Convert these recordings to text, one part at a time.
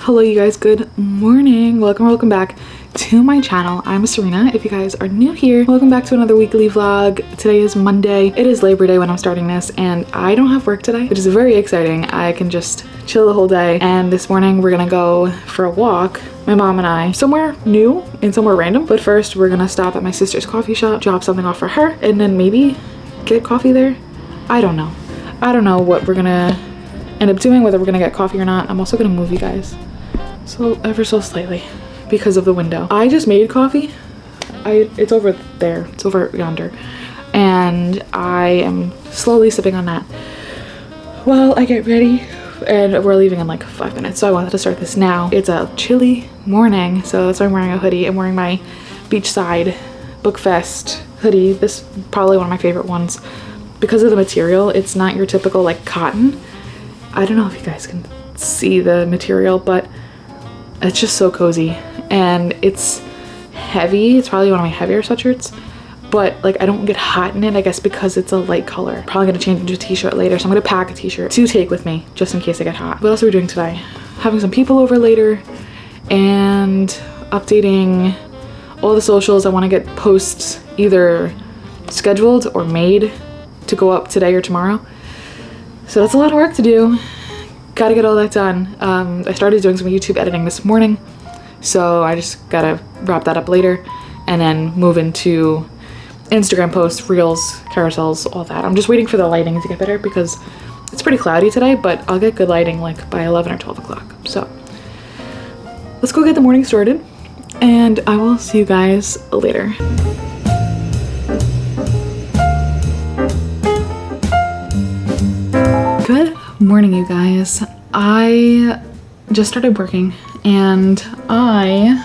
Hello you guys, good morning. Welcome back to my channel. I'm Serena. If you guys are new here, welcome back to another weekly vlog. Today is Monday. It is Labor Day when I'm starting this and I don't have work today, which is very exciting. I can just chill the whole day, and this morning we're gonna go for a walk, my mom and I, somewhere new and somewhere random. But first we're gonna stop at my sister's coffee shop, drop something off for her, and then maybe get coffee there. I don't know what we're gonna end up doing, whether we're gonna get coffee or not. I'm also gonna move you guys so ever so slightly because of the window. I just made coffee. It's over there, it's over yonder, and I am slowly sipping on that while I get ready, and we're leaving in like 5 minutes, so I wanted to start this now. It's a chilly morning, so that's why I'm wearing a hoodie. I'm wearing my beachside Bookfest hoodie. This is probably one of my favorite ones because of the material. It's not your typical like cotton. I don't know if you guys can see the material, but it's just so cozy, and it's heavy. It's probably one of my heavier sweatshirts, but like I don't get hot in it, I guess because it's a light color. Probably gonna change into a t-shirt later, so I'm gonna pack a t-shirt to take with me just in case I get hot. What else are we doing today? Having some people over later and updating all the socials. I want to get posts either scheduled or made to go up today or tomorrow, so that's a lot of work to do. Gotta get all that done. I started doing some YouTube editing this morning, so I just gotta wrap that up later and then move into Instagram posts, reels, carousels, all that. I'm just waiting for the lighting to get better because it's pretty cloudy today, but I'll get good lighting like by 11 or 12 o'clock. So let's go get the morning started, and I will see you guys later. Good morning, you guys. I just started working and I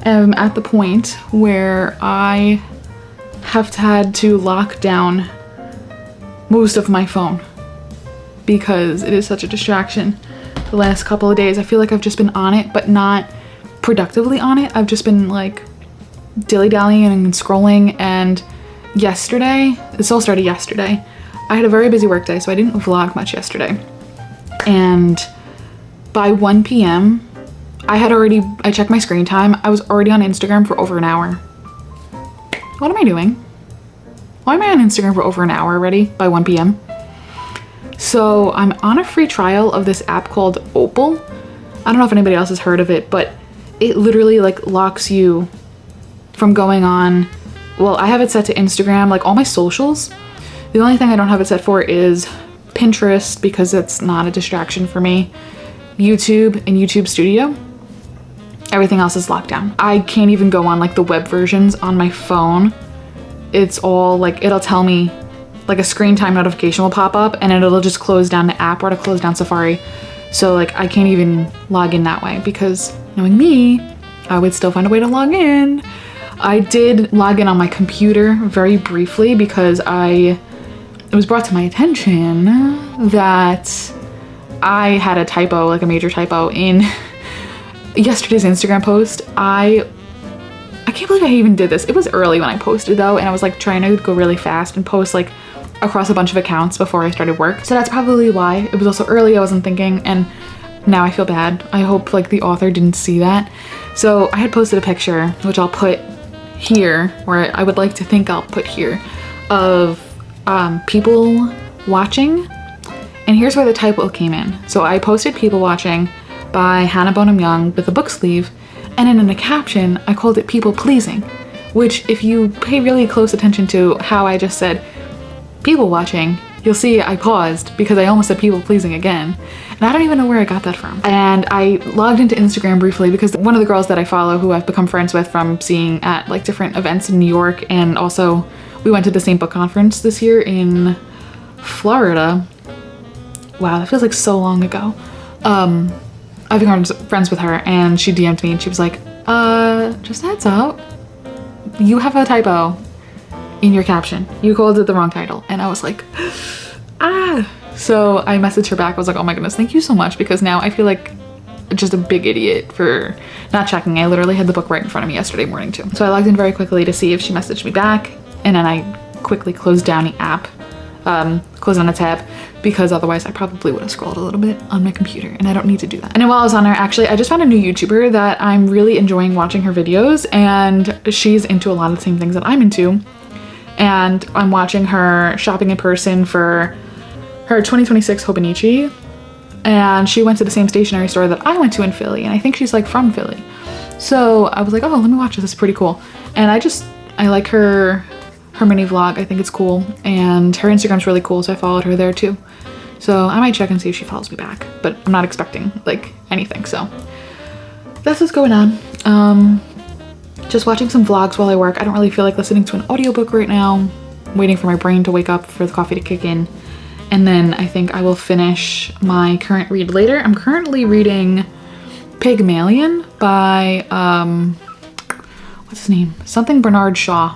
am at the point where I have had to lock down most of my phone because it is such a distraction. The last couple of days I feel like I've just been on it, but not productively on it. I've just been like dilly-dallying and scrolling, and yesterday, this all started yesterday. I had a very busy work day, so I didn't vlog much yesterday. And by 1 p.m., I checked my screen time. I was already on Instagram for over an hour. What am I doing? Why am I on Instagram for over an hour already by 1 p.m.? So I'm on a free trial of this app called Opal. I don't know if anybody else has heard of it, but it literally like locks you from going on. Well, I have it set to Instagram, like all my socials. The only thing I don't have it set for is Pinterest because it's not a distraction for me. YouTube and YouTube Studio. Everything else is locked down. I can't even go on like the web versions on my phone. It's all like, it'll tell me like a screen time notification will pop up and it'll just close down the app or to close down Safari. So like I can't even log in that way because knowing me, I would still find a way to log in. I did log in on my computer very briefly because it was brought to my attention that I had a typo, like a major typo in yesterday's Instagram post. I can't believe I even did this. It was early when I posted though, and I was like trying to go really fast and post like across a bunch of accounts before I started work. So that's probably why. It was also early, I wasn't thinking, and now I feel bad. I hope like the author didn't see that. So I had posted a picture, which I'll put here, or I would like to think I'll put here, of people watching, and here's where the typo came in. So I posted People Watching by Hannah Bonham Young with a book sleeve, and then in the caption I called it People Pleasing, which if you pay really close attention to how I just said people watching, you'll see I paused because I almost said people pleasing again, and I don't even know where I got that from. And I logged into Instagram briefly because one of the girls that I follow, who I've become friends with from seeing at like different events in New York, and also we went to the same book conference this year in Florida. Wow, that feels like so long ago. I've become friends with her, and she DM'd me and she was like, just a heads up, you have a typo in your caption. You called it the wrong title. And I was like, ah. So I messaged her back. I was like, oh my goodness, thank you so much, because now I feel like just a big idiot for not checking. I literally had the book right in front of me yesterday morning too. So I logged in very quickly to see if she messaged me back, and then I quickly closed down the app close on a tab, because otherwise I probably would have scrolled a little bit on my computer, and I don't need to do that. And then while I was on there, actually, I just found a new YouTuber that I'm really enjoying watching her videos, and she's into a lot of the same things that I'm into. And I'm watching her shopping in person for her 2026 Hobonichi, and she went to the same stationery store that I went to in Philly, and I think she's like from Philly. So I was like, oh, let me watch this, it's pretty cool. And I like her mini vlog, I think it's cool, and her Instagram's really cool, so I followed her there too. So I might check and see if she follows me back, but I'm not expecting like anything, so that's what's going on. Just watching some vlogs while I work. I don't really feel like listening to an audiobook right now. I'm waiting for my brain to wake up for the coffee to kick in. And then I think I will finish my current read later. I'm currently reading Pygmalion by, what's his name? Something Bernard Shaw.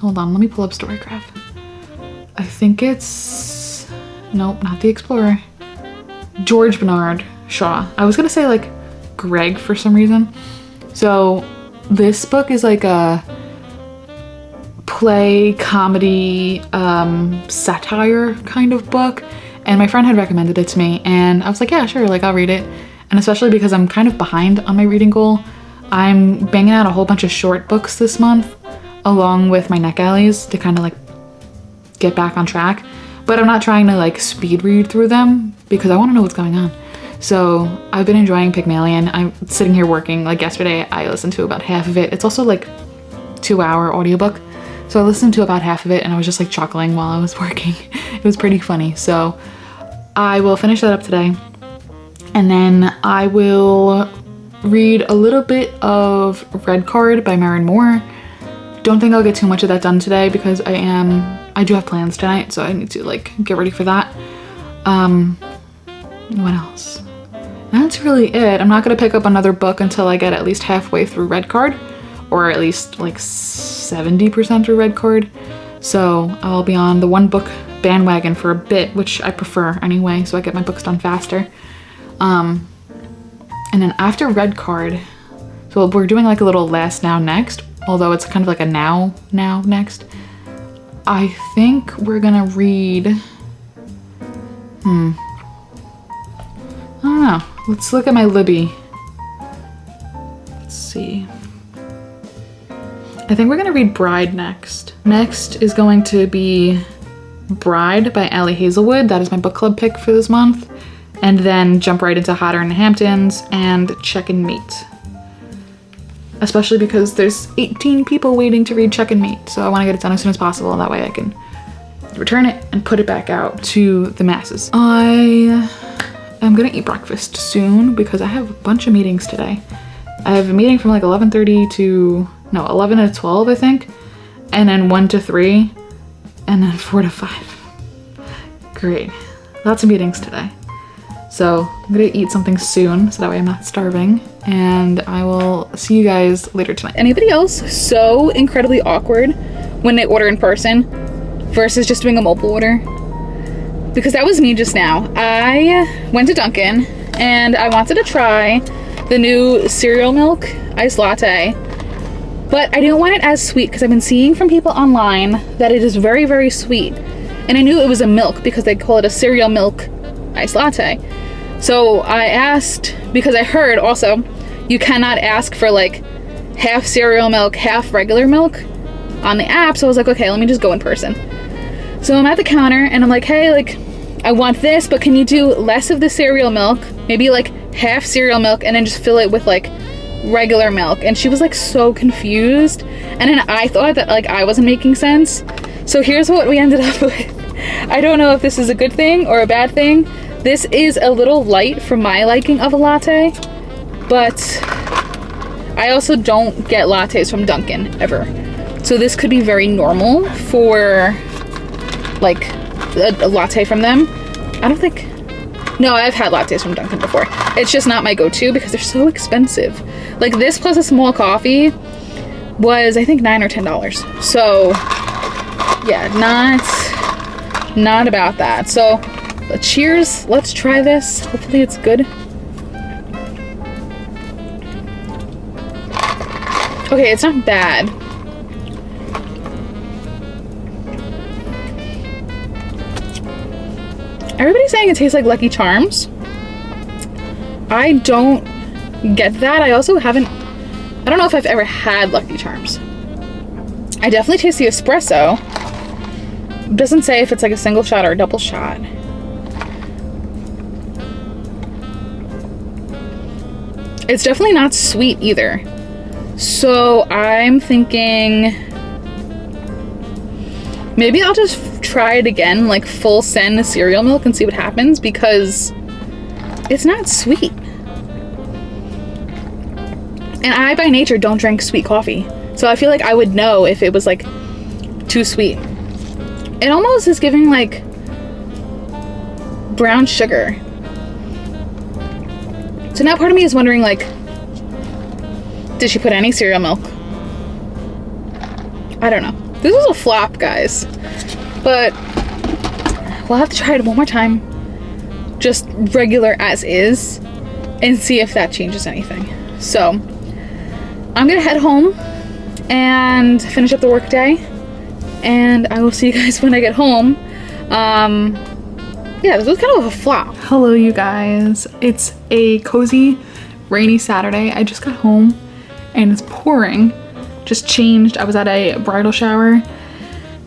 Hold on, let me pull up Storycraft. I think it's, nope, not The Explorer. George Bernard Shaw. I was gonna say like Greg for some reason. So this book is like a play, comedy, satire kind of book, and my friend had recommended it to me, and I was like, yeah, sure, like I'll read it. And especially because I'm kind of behind on my reading goal, I'm banging out a whole bunch of short books this month, along with my neck alleys to kind of like get back on track. But I'm not trying to like speed read through them because I want to know what's going on. So I've been enjoying Pygmalion. I'm sitting here working. Like yesterday, I listened to about half of it. It's also like 2-hour audiobook. So I listened to about half of it and I was just like chuckling while I was working. It was pretty funny. So I will finish that up today. And then I will read a little bit of Red Card by Maren Moore. Don't think I'll get too much of that done today because I do have plans tonight. So I need to like get ready for that. What else? That's really it. I'm not gonna pick up another book until I get at least halfway through Red Card, or at least like 70% through Red Card. So I'll be on the one book bandwagon for a bit, which I prefer anyway, so I get my books done faster. And then after Red Card, so we're doing like a little last now next, although it's kind of like a now next. I think we're gonna read, I don't know. Let's look at my Libby. Let's see. I think we're gonna read Bride next. Next is going to be Bride by Allie Hazelwood. That is my book club pick for this month. And then jump right into Hotter in the Hamptons and Check and Mate. Especially because there's 18 people waiting to read Check and Mate. So I wanna get it done as soon as possible. That way I can return it and put it back out to the masses. I'm gonna eat breakfast soon because I have a bunch of meetings today. I have a meeting from like 11:30 to, no, 11 to 12, I think. And then 1 to 3, and then 4 to 5. Great, lots of meetings today. So I'm gonna eat something soon so that way I'm not starving, and I will see you guys later tonight. Anybody else so incredibly awkward when they order in person versus just doing a mobile order? Because that was me just now. I went to Dunkin' and I wanted to try the new cereal milk iced latte, but I didn't want it as sweet because I've been seeing from people online that it is very, very sweet. And I knew it was a milk because they call it a cereal milk iced latte. So I asked, because I heard also you cannot ask for like half cereal milk, half regular milk on the app. So I was like, okay, let me just go in person. So I'm at the counter and I'm like, hey, like, I want this, but can you do less of the cereal milk? Maybe like half cereal milk and then just fill it with like regular milk. And she was like so confused. And then I thought that like I wasn't making sense. So here's what we ended up with. I don't know if this is a good thing or a bad thing. This is a little light for my liking of a latte, but I also don't get lattes from Dunkin' ever. So this could be very normal for like a latte from them. I don't think, no, I've had lattes from Dunkin' before. It's just not my go-to because they're so expensive. Like this plus a small coffee was I think $9 or $10. So yeah, not about that. So cheers, let's try this. Hopefully it's good. Okay, it's not bad. Everybody's saying it tastes like Lucky Charms. I don't get that. I also haven't, I don't know if I've ever had Lucky Charms. I definitely taste the espresso. It doesn't say if it's like a single shot or a double shot. It's definitely not sweet either. So I'm thinking maybe I'll just try it again, like full send cereal milk, and see what happens, because it's not sweet. And I, by nature, don't drink sweet coffee. So I feel like I would know if it was like too sweet. It almost is giving like brown sugar. So now part of me is wondering, like, did she put any cereal milk? I don't know. This is a flop, guys. But we'll have to try it one more time. Just regular as is. And see if that changes anything. So I'm gonna head home and finish up the work day. And I will see you guys when I get home. Yeah, this was kind of a flop. Hello, you guys. It's a cozy, rainy Saturday. I just got home and it's pouring. Just changed. I was at a bridal shower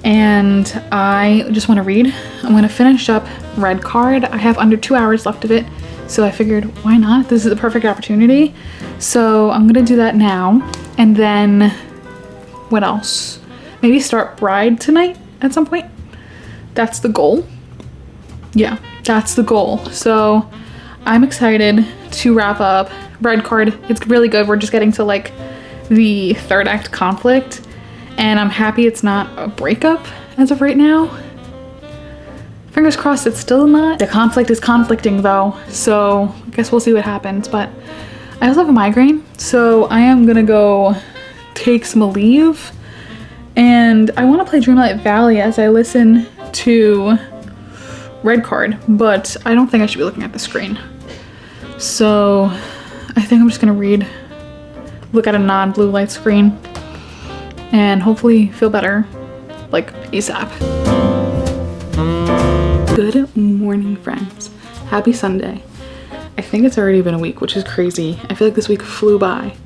and I just want to read. I'm going to finish up Red Card. I have under 2 hours left of it, so I figured, why not? This is the perfect opportunity. So I'm going to do that now. And then what else? Maybe start Bride tonight at some point. That's the goal. Yeah, that's the goal. So I'm excited to wrap up Red Card. It's really good. We're just getting to like the third act conflict, and I'm happy it's not a breakup as of right now. Fingers crossed it's still not. The conflict is conflicting though, so I guess we'll see what happens. But I also have a migraine, so I am gonna go take some leave, and I want to play Dreamlight Valley as I listen to Red Card, but I don't think I should be looking at the screen. So I think I'm just gonna look at a non-blue light screen, and hopefully feel better, like ASAP. Good morning, friends. Happy Sunday. I think it's already been a week, which is crazy. I feel like this week flew by.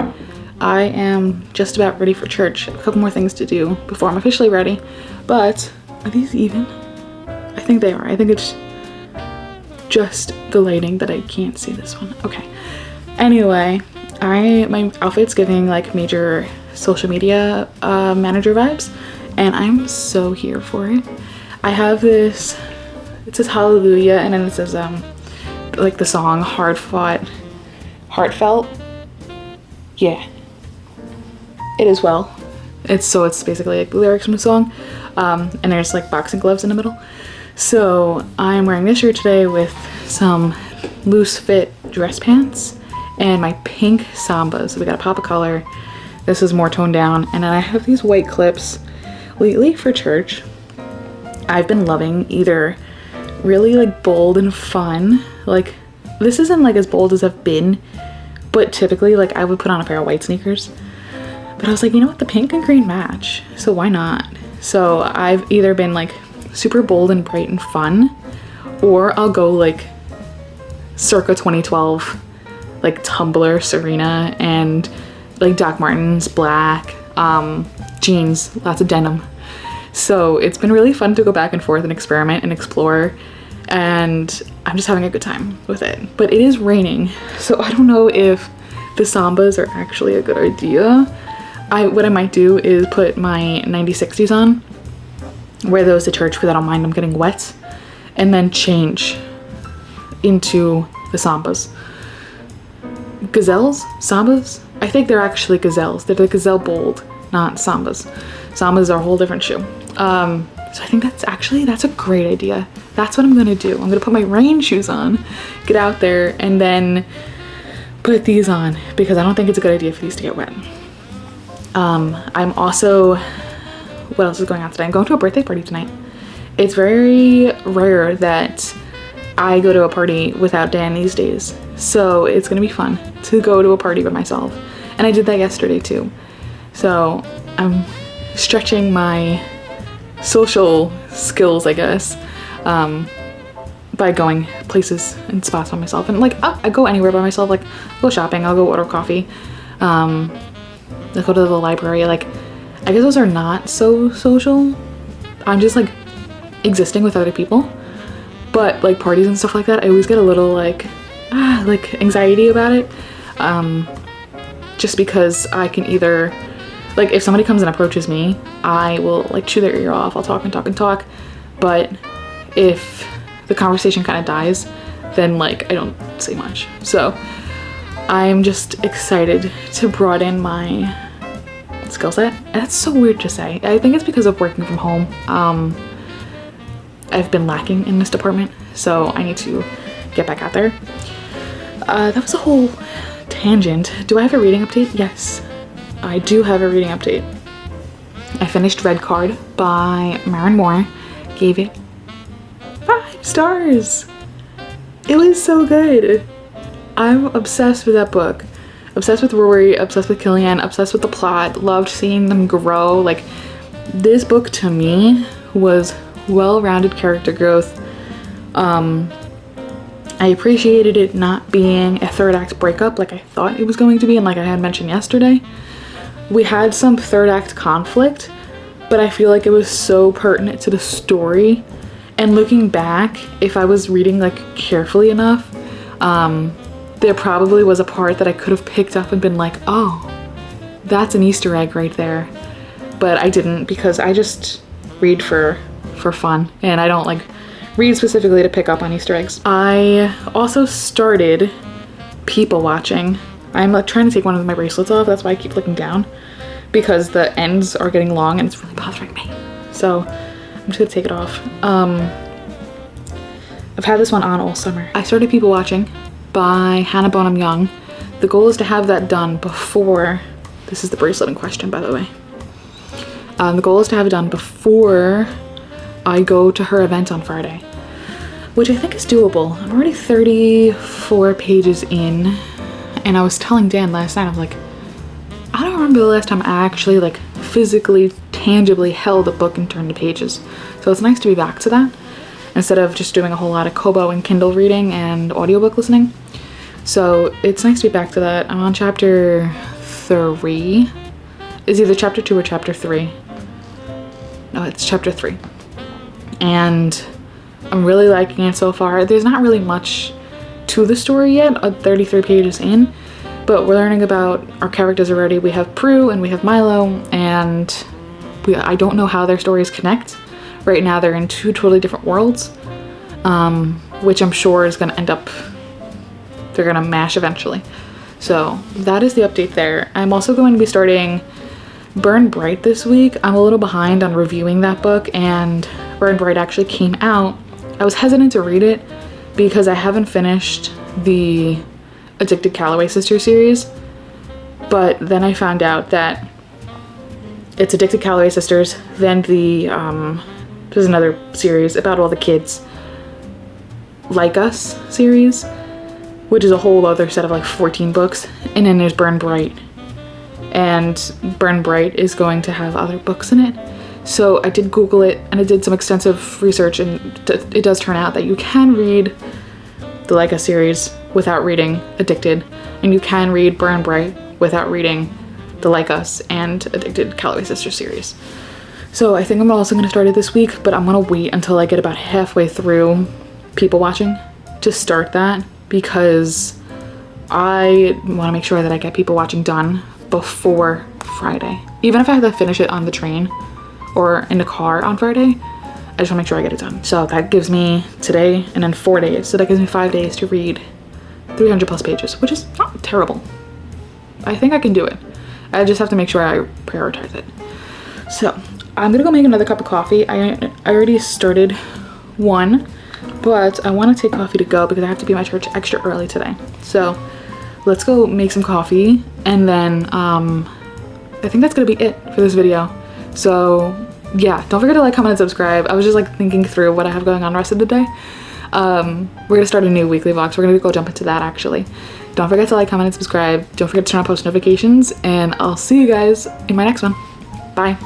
I am just about ready for church. A couple more things to do before I'm officially ready, but are these even? I think they are. I think it's just the lighting that I can't see this one. Okay. Anyway, my outfit's giving like major social media manager vibes, and I'm so here for it. I have this, it says Hallelujah, and then it says like the song Heartfelt. Yeah. It is well. It's basically like the lyrics from the song, and there's like boxing gloves in the middle. So I'm wearing this shirt today with some loose fit dress pants and my pink Samba. So we got a pop of color. This is more toned down. And then I have these white clips lately for church. I've been loving either really like bold and fun. Like this isn't like as bold as I've been, but typically like I would put on a pair of white sneakers. But I was like, you know what? The pink and green match. So why not? So I've either been like super bold and bright and fun, or I'll go like circa 2012, like Tumblr Serena and like Doc Martens black, jeans, lots of denim. So it's been really fun to go back and forth and experiment and explore, and I'm just having a good time with it. But it is raining, so I don't know if the Sambas are actually a good idea. What I might do is put my 9060s on, wear those to church because I don't mind them getting wet, and then change into the Sambas. Gazelles? Sambas? I think they're actually gazelles. They're the gazelle bold, not Sambas. Sambas are a whole different shoe. So I think that's a great idea. That's what I'm gonna do. I'm gonna put my rain shoes on, get out there, and then put these on, because I don't think it's a good idea for these to get wet. I'm also, what else is going on today? I'm going to a birthday party tonight. It's very rare that I go to a party without Dan these days. So it's gonna be fun to go to a party by myself. And I did that yesterday too. So I'm stretching my social skills, I guess, by going places and spots by myself. And like, I go anywhere by myself. Like, I'll go shopping, I'll go order coffee, I'll go to the library. Like, I guess those are not so social. I'm just like existing with other people. But like parties and stuff like that, I always get a little like anxiety about it. Just because I can either, like, if somebody comes and approaches me, I will like chew their ear off. I'll talk and talk and talk. But if the conversation kind of dies, then like I don't say much. So I'm just excited to broaden my skill set. That's so weird to say. I think it's because of working from home. I've been lacking in this department, so I need to get back out there. That was a whole tangent. Do I have a reading update? Yes, I do have a reading update. I finished Red Card by Maren Moore. Gave it 5 stars. It was so good. I'm obsessed with that book. Obsessed with Rory, obsessed with Killian, obsessed with the plot. Loved seeing them grow. Like, this book to me was well-rounded character growth. I appreciated it not being a third act breakup like I thought it was going to be, and like I had mentioned yesterday. We had some third act conflict, but I feel like it was so pertinent to the story. And looking back, if I was reading like carefully enough, there probably was a part that I could have picked up and been like, oh, that's an Easter egg right there. But I didn't, because I just read for fun, and I don't like read specifically to pick up on Easter eggs. I also started people watching. I'm like trying to take one of my bracelets off. That's why I keep looking down, because the ends are getting long and it's really bothering me. So I'm just gonna take it off. I've had this one on all summer. I started People Watching by Hannah Bonham Young. The goal is to have that done before, this is the bracelet in question, by the way. The goal is to have it done before I go to her event on Friday, which I think is doable. I'm already 34 pages in, and I was telling Dan last night, I'm like, I don't remember the last time I actually like physically, tangibly held a book and turned the pages. So it's nice to be back to that, instead of just doing a whole lot of Kobo and Kindle reading and audiobook listening. So it's nice to be back to that. I'm on chapter 3. It's either chapter 2 or chapter 3. No, it's chapter 3. And I'm really liking it so far. There's not really much to the story yet, 33 pages in, but we're learning about our characters already. We have Prue and we have Milo, and I don't know how their stories connect. Right now they're in 2 totally different worlds, which I'm sure is going to end up, they're going to mash eventually. So that is the update there. I'm also going to be starting Burn Bright this week. I'm a little behind on reviewing that book, and Burn Bright actually came out. I was hesitant to read it because I haven't finished the Addicted Calloway Sisters series, but then I found out that it's Addicted Calloway Sisters, then there's another series about all the kids, Like Us series, which is a whole other set of like 14 books, and then there's Burn Bright. And Burn Bright is going to have other books in it. So I did Google it, and I did some extensive research, and it does turn out that you can read the Like Us series without reading Addicted, and you can read Burn Bright without reading the Like Us and Addicted Calloway Sisters series. So I think I'm also going to start it this week, but I'm going to wait until I get about halfway through People Watching to start that, because I want to make sure that I get People Watching done before Friday. Even if I have to finish it on the train or in the car on Friday, I just want to make sure I get it done. So that gives me today and then 4 days. So that gives me 5 days to read 300 plus pages, which is not terrible. I think I can do it. I just have to make sure I prioritize it. So I'm gonna go make another cup of coffee. I already started one, but I want to take coffee to go because I have to be at my church extra early today. So let's go make some coffee, and then I think that's gonna be it for this video. So yeah, don't forget to like, comment, and subscribe. I was just like thinking through what I have going on the rest of the day. We're gonna start a new weekly vlog, so we're gonna go jump into that actually. Don't forget to like, comment, and subscribe. Don't forget to turn on post notifications, and I'll see you guys in my next one. Bye.